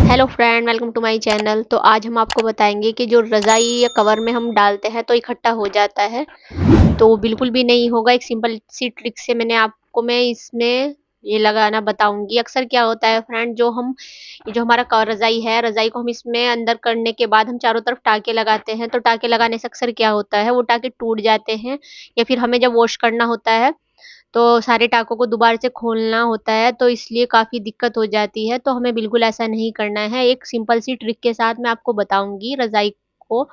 Hello friend, welcome to my channel. तो आज हम आपको बताएंगे कि जो रज़ाई या कवर में हम डालते हैं तो इकट्ठा हो जाता है, तो वो बिल्कुल भी नहीं होगा। एक सिंपल सी ट्रिक से मैं इसमें ये लगाना बताऊंगी। अक्सर क्या होता है फ्रेंड, जो हमारा रज़ाई है, रज़ाई को हम इसमें अंदर करने के बाद हम चारों तरफ टाँके लगाते हैं, तो टाँके लगाने से अक्सर क्या होता है, वो टाँके टूट जाते हैं या फिर हमें जब वॉश करना होता है तो सारे टाँकों को दोबारा से खोलना होता है, तो इसलिए काफ़ी दिक्कत हो जाती है। तो हमें बिल्कुल ऐसा नहीं करना है। एक सिंपल सी ट्रिक के साथ मैं आपको बताऊँगी रज़ाई को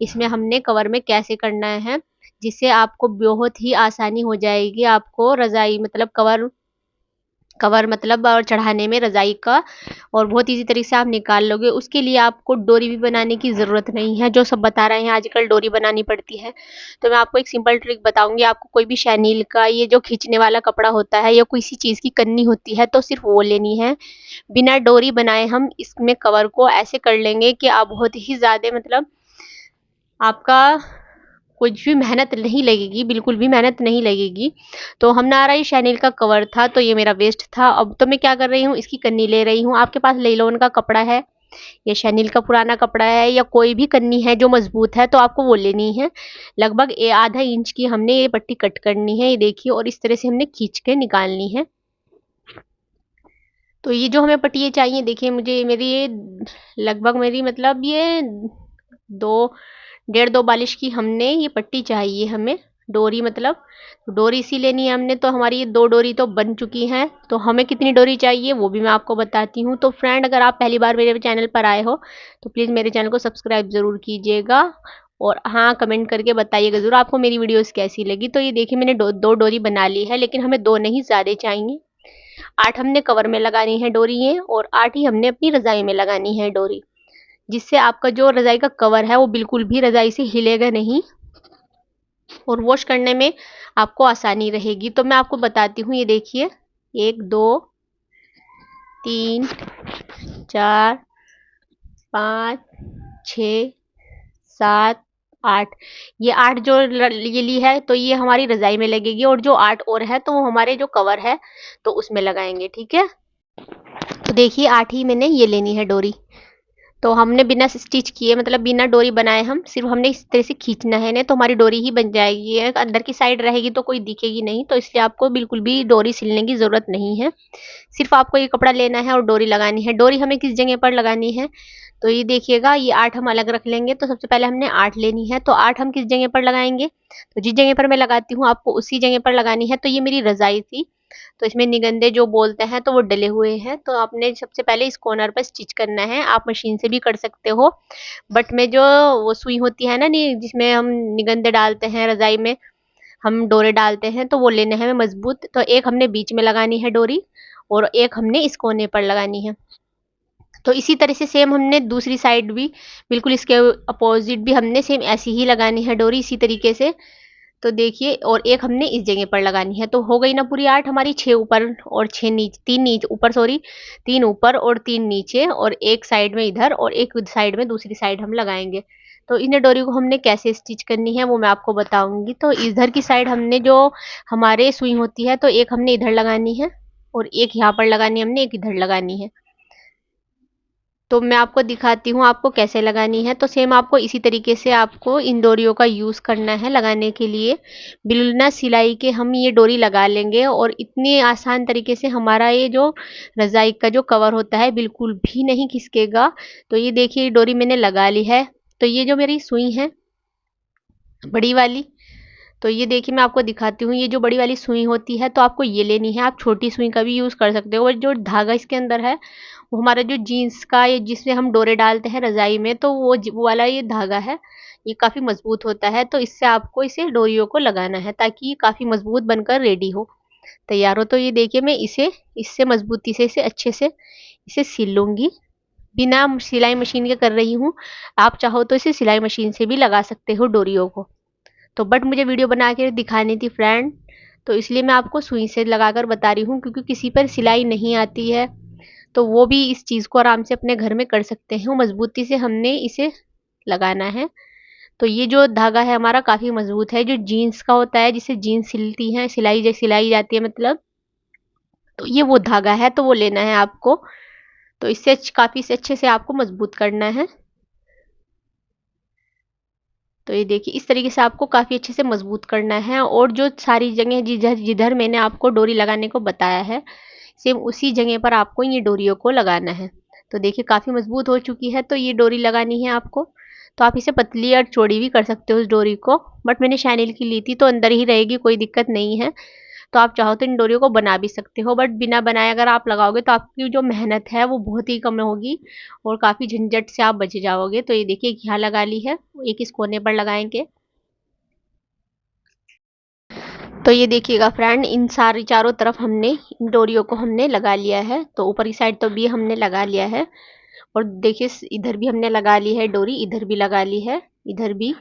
इसमें हमने कवर में कैसे करना है, जिससे आपको बहुत ही आसानी हो जाएगी। आपको रज़ाई मतलब कवर कवर मतलब और चढ़ाने में रज़ाई का, और बहुत ईज़ी तरीके से आप निकाल लोगे। उसके लिए आपको डोरी भी बनाने की ज़रूरत नहीं है, जो सब बता रहे हैं आजकल डोरी बनानी पड़ती है। तो मैं आपको एक सिंपल ट्रिक बताऊँगी। आपको कोई भी शैनील का ये जो खींचने वाला कपड़ा होता है या किसी चीज़ की कन्नी होती है, तो सिर्फ़ वो लेनी है। बिना डोरी बनाए हम इसमें कवर को ऐसे कर लेंगे कि आप बहुत ही ज़्यादा मतलब आपका कुछ भी मेहनत नहीं लगेगी, बिल्कुल भी मेहनत नहीं लगेगी। तो हमारा ये शैनील का कवर था, तो ये मेरा वेस्ट था। अब तो मैं क्या कर रही हूँ, इसकी कन्नी ले रही हूँ। आपके पास लेलोन का कपड़ा है या शैनील का पुराना कपड़ा है या कोई भी कन्नी है जो मज़बूत है, तो आपको वो लेनी है। लगभग आधा इंच की हमने ये पट्टी कट करनी है, ये देखिए, और इस तरह से हमने खींच के निकालनी है। तो ये जो हमें पट्टियाँ चाहिए, देखिए मुझे मेरी ये लगभग मेरी मतलब ये 2 डेढ़ 2 बालिश की हमने ये पट्टी चाहिए हमें। डोरी मतलब डोरी इसी लेनी है हमने, तो हमारी ये 2 डोरी तो बन चुकी हैं। तो हमें कितनी डोरी चाहिए वो भी मैं आपको बताती हूँ। तो फ्रेंड, अगर आप पहली बार मेरे चैनल पर आए हो तो प्लीज़ मेरे चैनल को सब्सक्राइब ज़रूर कीजिएगा, और हाँ, कमेंट करके बताइएगा ज़रूर आपको मेरी वीडियोज़ कैसी लगी। तो ये देखिए मैंने 2 डोरी बना ली है, लेकिन हमें 2 नहीं ज़्यादा चाहिए। 8 हमने कवर में लगानी है डोरी ये, और 8 ही हमने अपनी रज़ाई में लगानी है डोरी, जिससे आपका जो रज़ाई का कवर है वो बिल्कुल भी रज़ाई से हिलेगा नहीं और वॉश करने में आपको आसानी रहेगी। तो मैं आपको बताती हूँ, ये देखिए 1 2 3 4 5 6 7 8, ये 8 जो ये ली है तो ये हमारी रज़ाई में लगेगी, और जो 8 और है तो वो हमारे जो कवर है तो उसमें लगाएंगे, ठीक है। तो देखिए 8 ही मैंने ये लेनी है डोरी। तो हमने बिना स्टिच किए मतलब बिना डोरी बनाए हम सिर्फ हमने इस तरह से खींचना है ना, तो हमारी डोरी ही बन जाएगी। ये अंदर की साइड रहेगी तो कोई दिखेगी नहीं, तो इसलिए आपको बिल्कुल भी डोरी सिलने की ज़रूरत नहीं है। सिर्फ आपको ये कपड़ा लेना है और डोरी लगानी है। डोरी हमें किस जगह पर लगानी है, तो ये देखिएगा, ये 8 हम अलग रख लेंगे। तो सबसे पहले हमने 8 लेनी है, तो 8 हम किस जगह पर लगाएंगे, तो जिस जगह पर मैं लगाती हूँ आपको उसी जगह पर लगानी है। तो ये मेरी रज़ाई थी, तो इसमें निगंदे जो बोलते हैं तो वो डले हुए हैं। तो आपने सबसे पहले इस कॉर्नर पर स्टिच करना है। आप मशीन से भी कर सकते हो, बट में जो वो सुई होती है ना, जिसमें हम निगंदे डालते हैं रज़ाई में, हम डोरे डालते हैं, तो वो लेने हैं हमें मजबूत। तो एक हमने बीच में लगानी है डोरी, और एक हमने इस कोने पर लगानी है। तो इसी तरह से सेम हमने दूसरी साइड भी बिल्कुल इसके अपोजिट भी हमने सेम ऐसी ही लगानी है डोरी, इसी तरीके से। तो देखिए, और एक हमने इस जगह पर लगानी है। तो हो गई ना पूरी 8 हमारी। 6 ऊपर और 6 नीचे, 3 नीचे ऊपर, सॉरी 3 ऊपर और 3 नीचे, और एक साइड में इधर और एक साइड में दूसरी साइड हम लगाएंगे। तो इन डोरी को हमने कैसे स्टिच करनी है वो मैं आपको बताऊंगी। तो इधर की साइड हमने जो हमारे सुई होती है, तो एक हमने इधर लगानी है और एक यहाँ पर लगानी है हमने, एक इधर लगानी है। तो मैं आपको दिखाती हूँ आपको कैसे लगानी है। तो सेम आपको इसी तरीके से आपको इन डोरियों का यूज़ करना है लगाने के लिए। बिना सिलाई के हम ये डोरी लगा लेंगे, और इतने आसान तरीके से हमारा ये जो रज़ाई का जो कवर होता है बिल्कुल भी नहीं खिसकेगा। तो ये देखिए, ये डोरी मैंने लगा ली है। तो ये जो मेरी सुई है बड़ी वाली, तो ये देखिए मैं आपको दिखाती हूँ। ये जो बड़ी वाली सुई होती है तो आपको ये लेनी है। आप छोटी सुई का भी यूज़ कर सकते हो। और जो धागा इसके अंदर है वो हमारा जो जीन्स का, ये जिसमें हम डोरे डालते हैं रज़ाई में, तो वो वाला ये धागा है, ये काफ़ी मज़बूत होता है। तो इससे आपको इसे डोरियों को लगाना है ताकि ये काफ़ी मज़बूत बनकर रेडी हो, तैयार हो। तो ये देखिए मैं इसे इससे मज़बूती से इसे अच्छे से इसे सिल लूँगी। बिना सिलाई मशीन के कर रही हूँ। आप चाहो तो इसे सिलाई मशीन से भी लगा सकते हो डोरियों को। तो बट मुझे वीडियो बना के दिखानी थी फ्रेंड, तो इसलिए मैं आपको सुई से लगाकर बता रही हूँ, क्योंकि किसी पर सिलाई नहीं आती है तो वो भी इस चीज़ को आराम से अपने घर में कर सकते हैं। मजबूती से हमने इसे लगाना है। तो ये जो धागा है हमारा काफ़ी मजबूत है, जो जीन्स का होता है जिससे जीन्स सिलती हैं, सिलाई जाती है मतलब, तो ये वो धागा है, तो वो लेना है आपको। तो इससे काफ़ी से अच्छे से आपको मजबूत करना है। तो ये देखिए इस तरीके से आपको काफ़ी अच्छे से मजबूत करना है, और जो सारी जगह जिधर जिधर मैंने आपको डोरी लगाने को बताया है, सेम उसी जगह पर आपको ये डोरियों को लगाना है। तो देखिए काफ़ी मजबूत हो चुकी है। तो ये डोरी लगानी है आपको। तो आप इसे पतली और चौड़ी भी कर सकते हो उस डोरी को, बट मैंने शाइनिल की ली थी तो अंदर ही रहेगी, कोई दिक्कत नहीं है। तो आप चाहो तो इन डोरियों को बना भी सकते हो, बट बिना बनाए अगर आप लगाओगे तो आपकी जो मेहनत है वो बहुत ही कम होगी और काफ़ी झंझट से आप बच जाओगे। तो ये देखिए एक यहाँ लगा ली है, एक इस कोने पर लगाएंगे। तो ये देखिएगा फ्रेंड, इन सारी चारों तरफ हमने इन डोरियों को हमने लगा लिया है। तो ऊपर की साइड तो भी हमने लगा लिया है, और देखिए इधर भी हमने लगा ली है डोरी, इधर भी लगा ली है, इधर भी,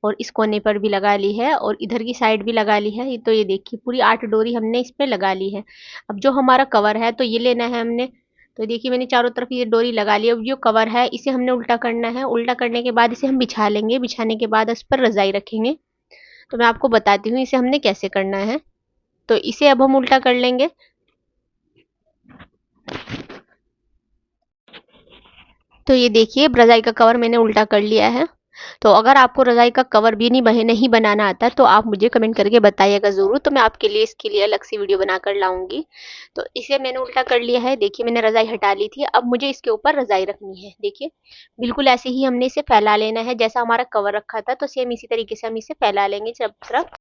और इस कोने पर भी लगा ली है, और इधर की साइड भी लगा ली है। तो ये देखिए पूरी 8 डोरी हमने इस पे लगा ली है। अब जो हमारा कवर है तो ये लेना है हमने। तो देखिए मैंने चारों तरफ ये डोरी लगा ली। अब जो कवर है इसे हमने उल्टा करना है। उल्टा करने के बाद इसे हम बिछा लेंगे। बिछाने के बाद इस पर रजाई रखेंगे। तो मैं आपको बताती हूँ इसे हमने कैसे करना है। तो इसे अब हम उल्टा कर लेंगे। तो ये देखिए रजाई का कवर मैंने उल्टा कर लिया है। तो अगर आपको रजाई का कवर भी नहीं बनाना आता तो आप मुझे कमेंट करके बताइएगा ज़रूर, तो मैं आपके लिए इसके लिए अलग से वीडियो बनाकर लाऊंगी। तो इसे मैंने उल्टा कर लिया है। देखिए मैंने रजाई हटा ली थी। अब मुझे इसके ऊपर रजाई रखनी है। देखिए बिल्कुल ऐसे ही हमने इसे फैला लेना है, जैसा हमारा कवर रखा था तो सेम इसी तरीके से हम इसे फैला लेंगे सब तरफ।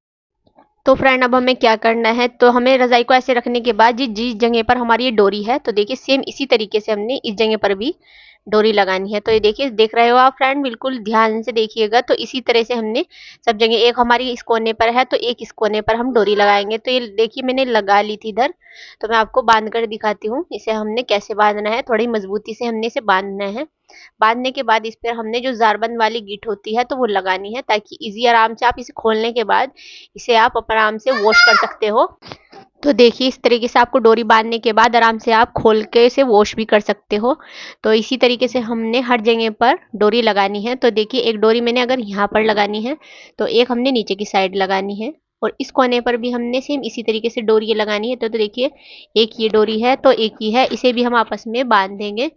तो फ्रेंड अब हमें क्या करना है, तो हमें रजाई को ऐसे रखने के बाद जिस जिस जगह पर हमारी ये डोरी है, तो देखिए सेम इसी तरीके से हमने इस जगह पर भी डोरी लगानी है। तो ये देखिए देख रहे हो आप फ्रेंड, बिल्कुल ध्यान से देखिएगा। तो इसी तरह से हमने सब जगह, एक हमारी इस कोने पर है तो एक इस कोने पर हम डोरी लगाएंगे। तो ये देखिए मैंने लगा ली थी इधर। तो मैं आपको बांध कर दिखाती हूँ इसे हमने कैसे बांधना है। थोड़ी मजबूती से हमने इसे बांधना है। बांधने के बाद इस पर हमने जो जारबंद वाली गिट होती है तो वो लगानी है, ताकि इजी आराम से आप इसे खोलने के बाद इसे आप आराम से वॉश कर सकते हो। तो देखिए इस तरीके से आपको डोरी बांधने के बाद आराम से आप खोल के इसे वॉश भी कर सकते हो। तो इसी तरीके से हमने हर जगह पर डोरी लगानी है। तो देखिए एक डोरी मैंने अगर यहाँ पर लगानी है तो एक हमने नीचे की साइड लगानी है, और इस कोने पर भी हमने सेम इसी तरीके से डोरी लगानी है। तो देखिए एक ये डोरी है तो एक ही है, इसे भी हम आपस में बांध देंगे।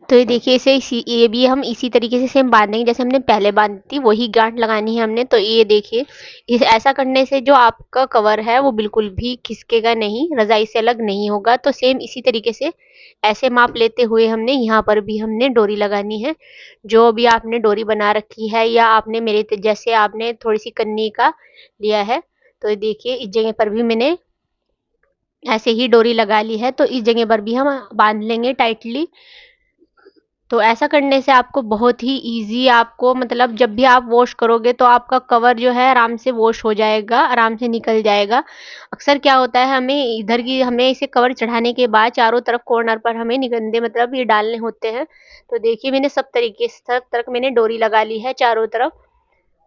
तो ये देखिए इसे ये भी हम इसी तरीके से सेम बांधेंगे जैसे हमने पहले बांधी थी, वही गांठ लगानी है हमने। तो ये देखिए इस ऐसा करने से जो आपका कवर है वो बिल्कुल भी खिसकेगा नहीं, रजाई से अलग नहीं होगा। तो सेम इसी तरीके से ऐसे माप लेते हुए हमने यहाँ पर भी हमने डोरी लगानी है। जो भी आपने डोरी बना रखी है, या आपने जैसे आपने थोड़ी सी कन्नी का लिया है, तो ये देखिए इस जगह पर भी मैंने ऐसे ही डोरी लगा ली है। तो इस जगह पर भी हम बांध लेंगे टाइटली। तो ऐसा करने से आपको बहुत ही ईज़ी, आपको मतलब जब भी आप वॉश करोगे तो आपका कवर जो है आराम से वॉश हो जाएगा, आराम से निकल जाएगा। अक्सर क्या होता है, हमें इसे कवर चढ़ाने के बाद चारों तरफ कॉर्नर पर हमें निगंदे मतलब ये डालने होते हैं। तो देखिए मैंने सब तरफ मैंने डोरी लगा ली है चारों तरफ।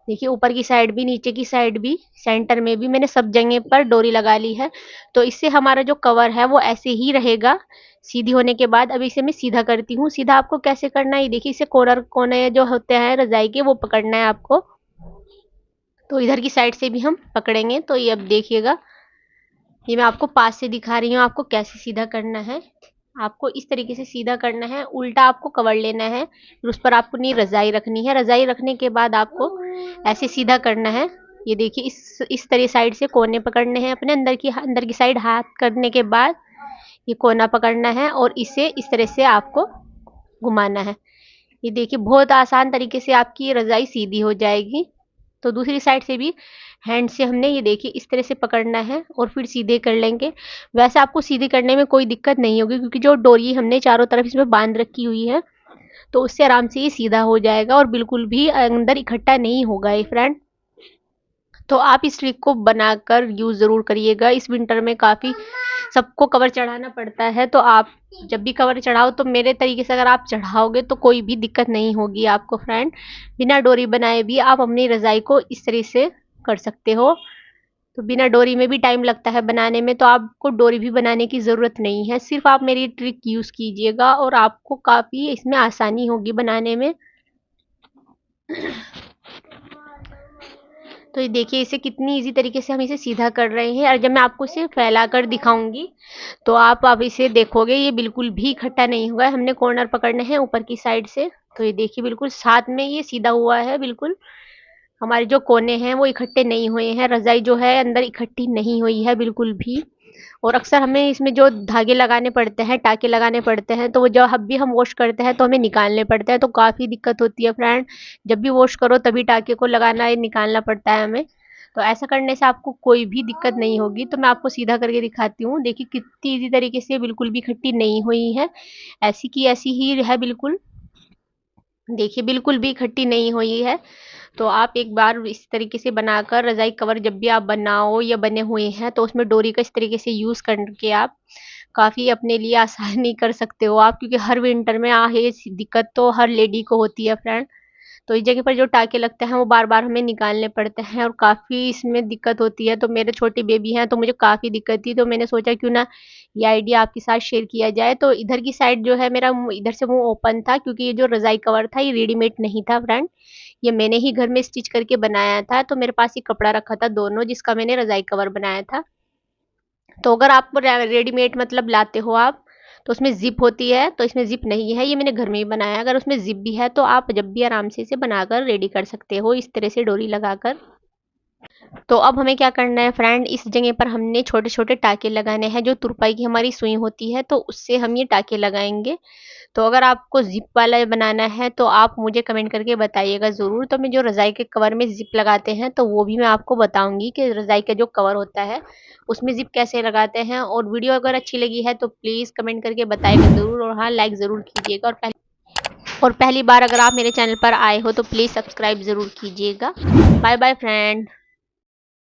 देखिए ऊपर की साइड भी, नीचे की साइड भी, सेंटर में भी मैंने सब जगह पर डोरी लगा ली है। तो इससे हमारा जो कवर है वो ऐसे ही रहेगा सीधी होने के बाद। अब इसे मैं सीधा करती हूँ। सीधा आपको कैसे करना है, ये देखिए इसे कॉर्नर कोने जो होते हैं रजाई के वो पकड़ना है आपको। तो इधर की साइड से भी हम पकड़ेंगे। तो ये अब देखिएगा, ये मैं आपको पास से दिखा रही हूँ आपको कैसे सीधा करना है। आपको इस तरीके से सीधा करना है, उल्टा आपको कवर लेना है, फिर उस पर आपको नहीं रजाई रखनी है। रजाई रखने के बाद आपको ऐसे सीधा करना है। ये देखिए इस तरह साइड से कोने पकड़ने हैं अपने, अंदर की साइड हाथ करने के बाद ये कोना पकड़ना है, और इसे इस तरह से आपको घुमाना है। ये देखिए बहुत आसान तरीके से आपकी रजाई सीधी हो जाएगी। तो दूसरी साइड से भी हैंड से हमने ये देखिए इस तरह से पकड़ना है और फिर सीधे कर लेंगे। वैसे आपको सीधे करने में कोई दिक्कत नहीं होगी, क्योंकि जो डोरी हमने चारों तरफ इसमें बांध रखी हुई है तो उससे आराम से ये सीधा हो जाएगा और बिल्कुल भी अंदर इकट्ठा नहीं होगा ये फ्रेंड। तो आप इस ट्रिक को बनाकर यूज़ ज़रूर करिएगा। इस विंटर में काफ़ी सबको कवर चढ़ाना पड़ता है, तो आप जब भी कवर चढ़ाओ तो मेरे तरीके से अगर आप चढ़ाओगे तो कोई भी दिक्कत नहीं होगी आपको फ्रेंड। बिना डोरी बनाए भी आप अपनी रज़ाई को इस तरह से कर सकते हो। तो बिना डोरी में भी टाइम लगता है बनाने में, तो आपको डोरी भी बनाने की ज़रूरत नहीं है। सिर्फ आप मेरी ट्रिक यूज़ कीजिएगा और आपको काफ़ी इसमें आसानी होगी बनाने में। तो ये देखिए इसे कितनी ईज़ी तरीके से हम इसे सीधा कर रहे हैं, और जब मैं आपको इसे फैलाकर दिखाऊँगी, तो आप अब इसे देखोगे ये बिल्कुल भी इकट्ठा नहीं हुआ है। हमने कॉर्नर पकड़ने हैं ऊपर की साइड से, तो ये देखिए बिल्कुल साथ में ये सीधा हुआ है बिल्कुल। हमारे जो कोने हैं वो इकट्ठे नहीं हुए हैं, रज़ाई जो है अंदर इकट्ठी नहीं हुई है बिल्कुल भी। और अक्सर हमें इसमें जो धागे लगाने पड़ते हैं, टाँके लगाने पड़ते हैं, तो वो जब भी हम वॉश करते हैं तो हमें निकालने पड़ते हैं, तो काफ़ी दिक्कत होती है फ्रेंड। जब भी वॉश करो तभी टाँके को लगाना है, निकालना पड़ता है हमें। तो ऐसा करने से आपको कोई भी दिक्कत नहीं होगी। तो मैं आपको सीधा करके दिखाती हूँ। देखिए कितनी ईज़ी तरीके से बिल्कुल भी इकट्ठी नहीं हुई है। ऐसी की ऐसी ही है बिल्कुल। देखिए बिल्कुल भी इकट्ठी नहीं हुई है। तो आप एक बार इस तरीके से बनाकर रज़ाई कवर जब भी आप बनाओ या बने हुए हैं, तो उसमें डोरी का इस तरीके से यूज़ करके आप काफ़ी अपने लिए आसानी कर सकते हो आप, क्योंकि हर विंटर में ये दिक्कत तो हर लेडी को होती है फ्रेंड। तो इस जगह पर जो टाँके लगते हैं वो बार-बार हमें निकालने पड़ते हैं और काफ़ी इसमें दिक्कत होती है। तो मेरे छोटे बेबी हैं तो मुझे काफ़ी दिक्कत थी, तो मैंने सोचा क्यों ना ये आइडिया आपके साथ शेयर किया जाए। तो इधर की साइड जो है मेरा इधर से मुँह ओपन था, क्योंकि ये जो रज़ाई कवर था ये रेडीमेड नहीं था फ्रेंड। ये मैंने ही घर में स्टिच करके बनाया था, तो मेरे पास ये कपड़ा रखा था दोनों, जिसका मैंने रज़ाई कवर बनाया था। तो अगर आप रेडीमेड मतलब लाते हो आप, तो उसमें ज़िप होती है, तो इसमें ज़िप नहीं है, ये मैंने घर में ही बनाया है। अगर उसमें ज़िप भी है तो आप जब भी आराम से इसे बनाकर रेडी कर सकते हो, इस तरह से डोरी लगाकर। तो अब हमें क्या करना है फ्रेंड, इस जगह पर हमने छोटे-छोटे टाँके लगाने हैं, जो तुरपाई की हमारी सुई होती है, तो उससे हम ये टाँके लगाएँगे। तो अगर आपको ज़िप वाला बनाना है तो आप मुझे कमेंट करके बताइएगा ज़रूर। तो मैं जो रज़ाई के कवर में ज़िप लगाते हैं तो वो भी मैं आपको बताऊँगी कि रज़ाई का जो कवर होता है उसमें ज़िप कैसे लगाते हैं। और वीडियो अगर अच्छी लगी है तो प्लीज़ कमेंट करके बताइएगा ज़रूर, और हाँ, लाइक ज़रूर कीजिएगा। और पहली बार अगर आप मेरे चैनल पर आए हो तो प्लीज़ सब्सक्राइब ज़रूर कीजिएगा। Bye bye friend.